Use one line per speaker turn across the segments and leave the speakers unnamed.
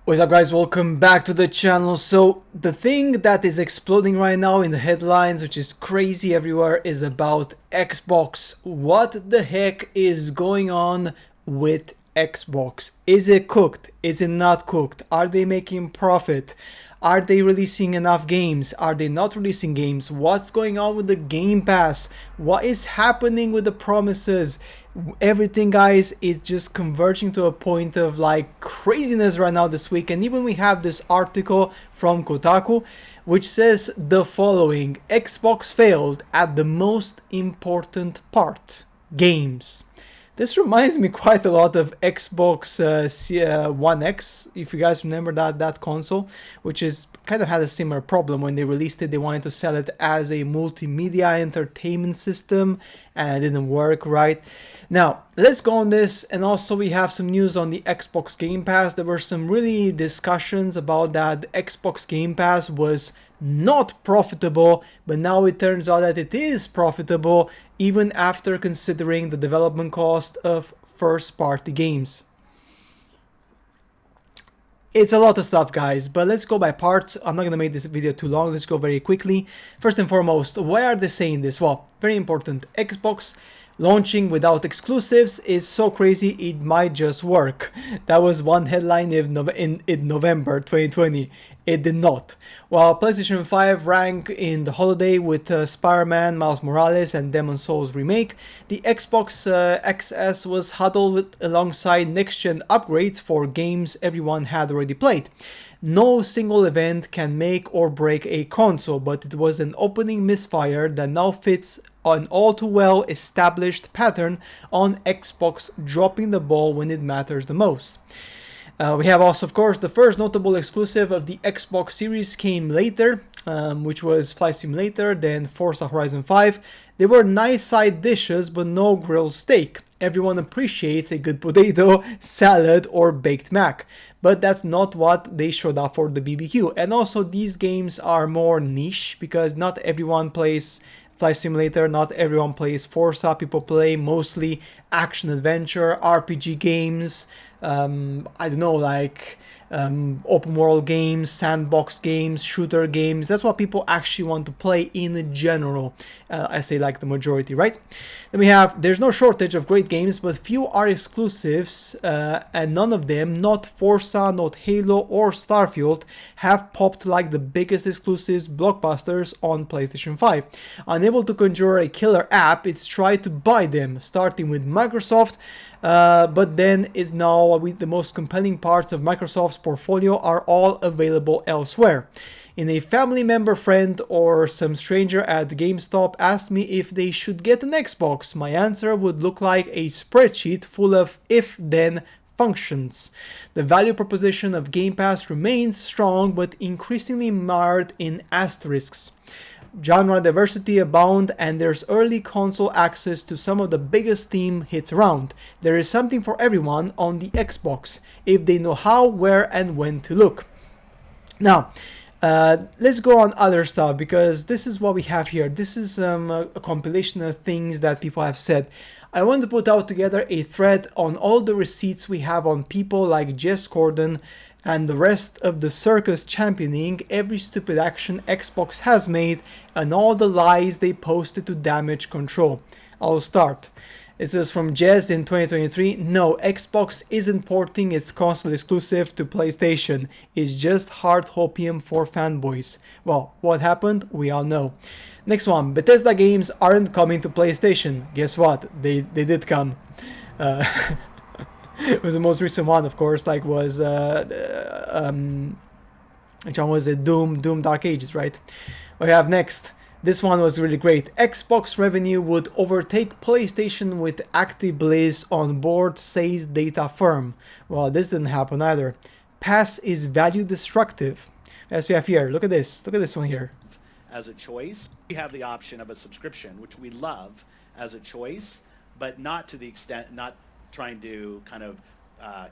What's up guys, welcome back to the channel. So the thing that is exploding right now in the headlines, which is crazy everywhere, is about Xbox. What the heck is going on with Xbox? Is it cooked? Is it not cooked? Are they making profit? Are they releasing enough games? Are they not releasing games? What's going on with the Game Pass? What is happening with the promises? Everything, guys, is just converging to a point of like craziness right now this week. And even we have this article from Kotaku which says the following: Xbox failed at the most important part, games. This reminds me quite a lot of Xbox One X, if you guys remember that console, which is kind of had a similar problem. When they released it, they wanted to sell it as a multimedia entertainment system, and it didn't work right. Now, let's go on this, and also we have some news on the Xbox Game Pass. There were some really discussions about that the Xbox Game Pass was not profitable, but now it turns out that it is profitable even after considering the development cost of first-party games. It's a lot of stuff, guys, but let's go by parts. I'm not going to make this video too long. Let's go very quickly. First and foremost, why are they saying this? Well, very important. Xbox launching without exclusives is so crazy it might just work. That was one headline in November 2020. It did not. While PlayStation 5 ranked in the holiday with Spider-Man, Miles Morales and Demon's Souls remake, the Xbox XS was huddled with alongside next-gen upgrades for games everyone had already played. No single event can make or break a console, but it was an opening misfire that now fits an all too well established pattern on Xbox dropping the ball when it matters the most. We have also, of course, the first notable exclusive of the Xbox Series came later, which was Flight Simulator, then Forza Horizon 5. They were nice side dishes, but no grilled steak. Everyone appreciates a good potato, salad, or baked mac, but that's not what they showed up for the BBQ. And also, these games are more niche because not everyone plays Flight Simulator, not everyone plays Forza. People play mostly action-adventure, RPG games, I don't know, like open world games, sandbox games, shooter games. That's what people actually want to play in general. I say like the majority, right? Then we have, there's no shortage of great games, but few are exclusives, and none of them, not Forza, not Halo or Starfield, have popped like the biggest exclusives blockbusters on PlayStation 5. Unable to conjure a killer app, it's tried to buy them, starting with Microsoft, but then it's now the most compelling parts of Microsoft's portfolio are all available elsewhere. In a family member, friend, or some stranger at GameStop asked me if they should get an Xbox, my answer would look like a spreadsheet full of if-then functions. The value proposition of Game Pass remains strong, but increasingly marred in asterisks. Genre diversity abound, and there's early console access to some of the biggest Steam hits around. There is something for everyone on the Xbox, if they know how, where, and when to look. Now, let's go on other stuff, because this is what we have here. This is a compilation of things that people have said. I want to put out together a thread on all the receipts we have on people like Jess Gordon and the rest of the circus championing every stupid action Xbox has made and all the lies they posted to damage control. I'll start. It says from Jez in 2023, no, Xbox isn't porting its console exclusive to PlayStation. It's just hard hopium for fanboys. Well, what happened? We all know. Next one, Bethesda games aren't coming to PlayStation. Guess what? They did come. It was the most recent one, of course, like was which one was it? Doom Dark Ages, right? We have next. This one was really great. Xbox revenue would overtake PlayStation with active Blizz on board, says data firm. Well, this didn't happen either. Pass is value destructive. As we have here, look at this. Look at this one here.
As a choice, we have the option of a subscription, which we love as a choice, but not to the extent, not trying to kind of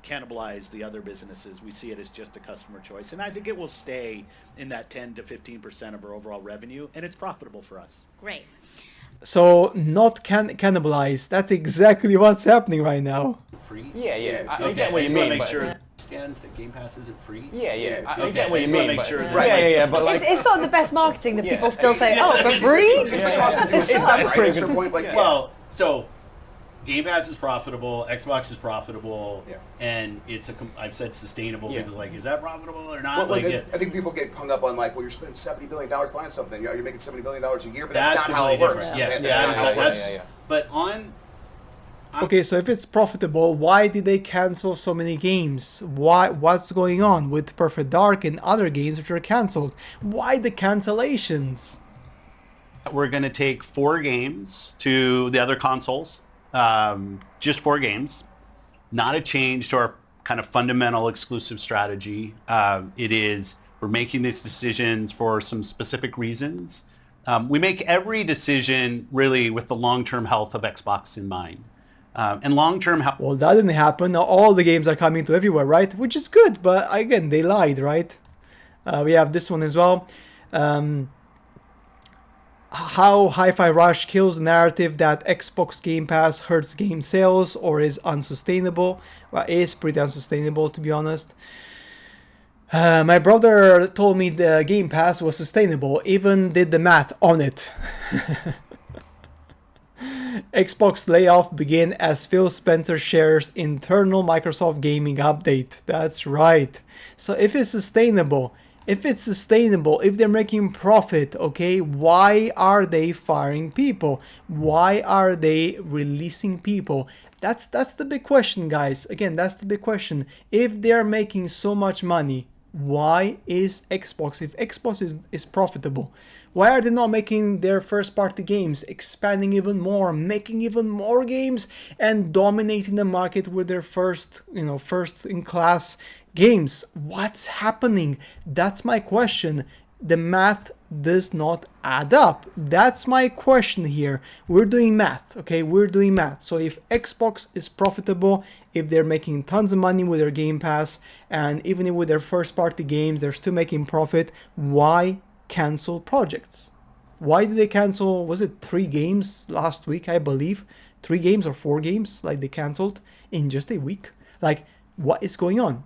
cannibalize the other businesses. We see it as just a customer choice, and I think it will stay in that 10 to 15% of our overall revenue, and it's profitable for us.
Great.
So not cannibalize. That's exactly what's happening right now.
Free?
Yeah. I
Okay,
get what
I
you
just want
mean,
to make
but
sure stands that Game Pass isn't free.
yeah. I
Okay,
get what
I
you
just wanna
mean,
make
but
sure that-
yeah, but like
It's not the best marketing that
Yeah.
people still say,
Yeah,
oh, for
it's-
free?
It's the cost of doing
It's
business,
not-
right?
pretty
At a certain point, like,
Well, so Game Pass is profitable, Xbox is profitable,
Yeah.
and it's I've said sustainable.
Yeah.
People's like, is that profitable or not?
Well,
like,
I think people get hung up on like, well, you're spending $70 billion buying something. You're making $70 billion a year, but that's not how it
completely
works.
different. Yes,
That's not how it works.
Yeah.
But on
Okay, so if it's profitable, why did they cancel so many games? What's going on with Perfect Dark and other games which are canceled? Why the cancellations?
we're going to take 4 games to the other consoles, just 4 games. Not a change to our kind of fundamental exclusive strategy. We're making these decisions for some specific reasons. We make every decision really with the long-term health of Xbox in mind. And long-term health.
Well, that didn't happen. Now all the games are coming to everywhere, right? Which is good, but again, they lied, right? We have this one as well. How Hi-Fi Rush kills the narrative that Xbox Game Pass hurts game sales or is unsustainable. Well, it is pretty unsustainable, to be honest. My brother told me the Game Pass was sustainable, even did the math on it. Xbox layoff begin as Phil Spencer shares internal Microsoft gaming update. That's right. So if it's sustainable, if they're making profit, okay, why are they firing people? Why are they releasing people? That's the big question, guys. Again, that's the big question. If they're making so much money, why is Xbox, if Xbox is profitable, why are they not making their first party games, expanding even more, making even more games, and dominating the market with their first in class games? What's happening? That's my question. The math does not add up. That's my question here. We're doing math, okay? We're doing math. So if Xbox is profitable, if they're making tons of money with their Game Pass, and even with their first party games, they're still making profit, why cancel projects? Why did they cancel, was it 3 games last week, I believe? 3 games or 4 games, like they canceled in just a week? Like, what is going on?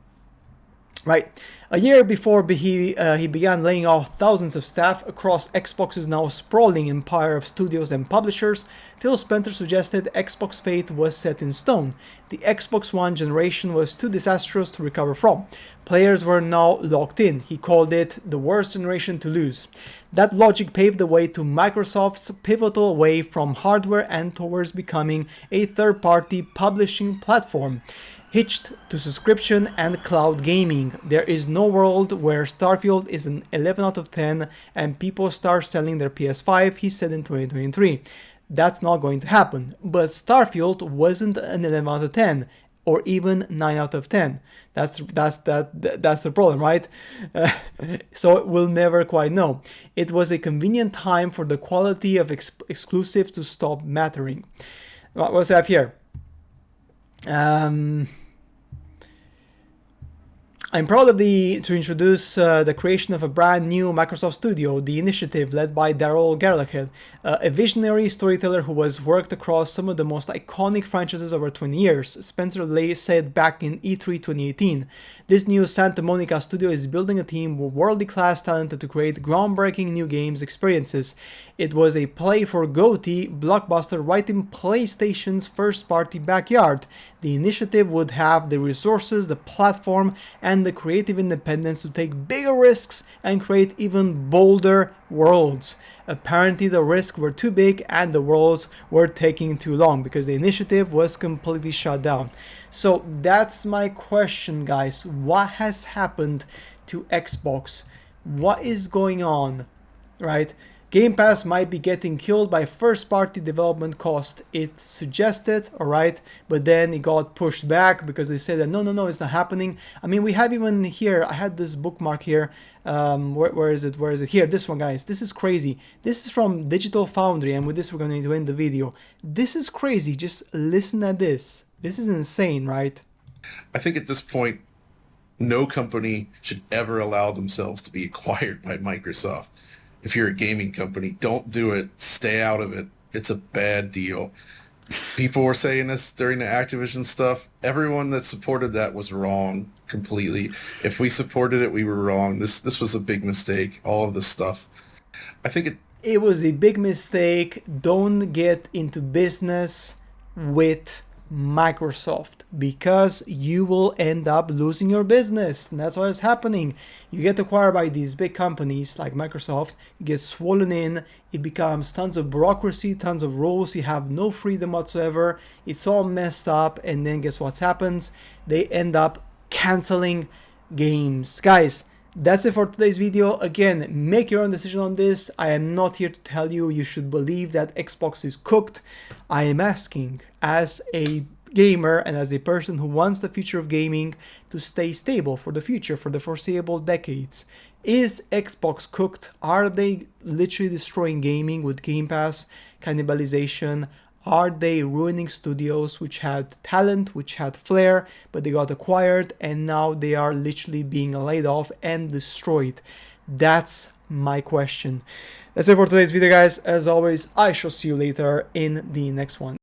Right, a year before he began laying off thousands of staff across Xbox's now sprawling empire of studios and publishers, Phil Spencer suggested Xbox fate was set in stone. The Xbox One generation was too disastrous to recover from. Players were now locked in. He called it the worst generation to lose. That logic paved the way to Microsoft's pivotal way from hardware and towards becoming a third-party publishing platform, hitched to subscription and cloud gaming. There is no world where Starfield is an 11 out of 10 and people start selling their PS5, he said in 2023. That's not going to happen. But Starfield wasn't an 11 out of 10 or even 9 out of 10. That's the problem, right? So we'll never quite know. It was a convenient time for the quality of exclusives to stop mattering. What do I have here? I'm proud to introduce the creation of a brand new Microsoft studio, The Initiative, led by Daryl Gallagher, a visionary storyteller who has worked across some of the most iconic franchises over 20 years, Spencer said back in E3 2018. This new Santa Monica studio is building a team with world-class talent to create groundbreaking new games experiences. It was a play for GOTY blockbuster right in PlayStation's first-party backyard. The Initiative would have the resources, the platform, and the creative independence to take bigger risks and create even bolder worlds. Apparently the risks were too big and the worlds were taking too long because the Initiative was completely shut down. So that's my question, guys. What has happened to Xbox? What is going on, right? Game Pass might be getting killed by first-party development cost. It suggested, alright, but then it got pushed back because they said that no, it's not happening. I mean, we have even here, I had this bookmark here. Where is it? Here, this one, guys. This is crazy. This is from Digital Foundry, and with this we're going to end the video. This is crazy. Just listen at this. This is insane, right?
I think at this point, no company should ever allow themselves to be acquired by Microsoft. If you're a gaming company, don't do it. Stay out of it. It's a bad deal. People were saying this during the Activision stuff. Everyone that supported that was wrong completely. If we supported it, we were wrong. This was a big mistake. All of this stuff. I think
It was a big mistake. Don't get into business with Microsoft because you will end up losing your business. And that's what is happening. You get acquired by these big companies like Microsoft, you get swollen in, it becomes tons of bureaucracy, tons of rules, you have no freedom whatsoever, it's all messed up, and then guess what happens? They end up canceling games. Guys, that's it for today's video. Again, make your own decision on this. I am not here to tell you you should believe that Xbox is cooked. I am asking, as a gamer and as a person who wants the future of gaming to stay stable for the future, for the foreseeable decades, is Xbox cooked? Are they literally destroying gaming with Game Pass cannibalization? Are they ruining studios which had talent, which had flair, but they got acquired and now they are literally being laid off and destroyed? That's my question. That's it for today's video, guys. As always, I shall see you later in the next one.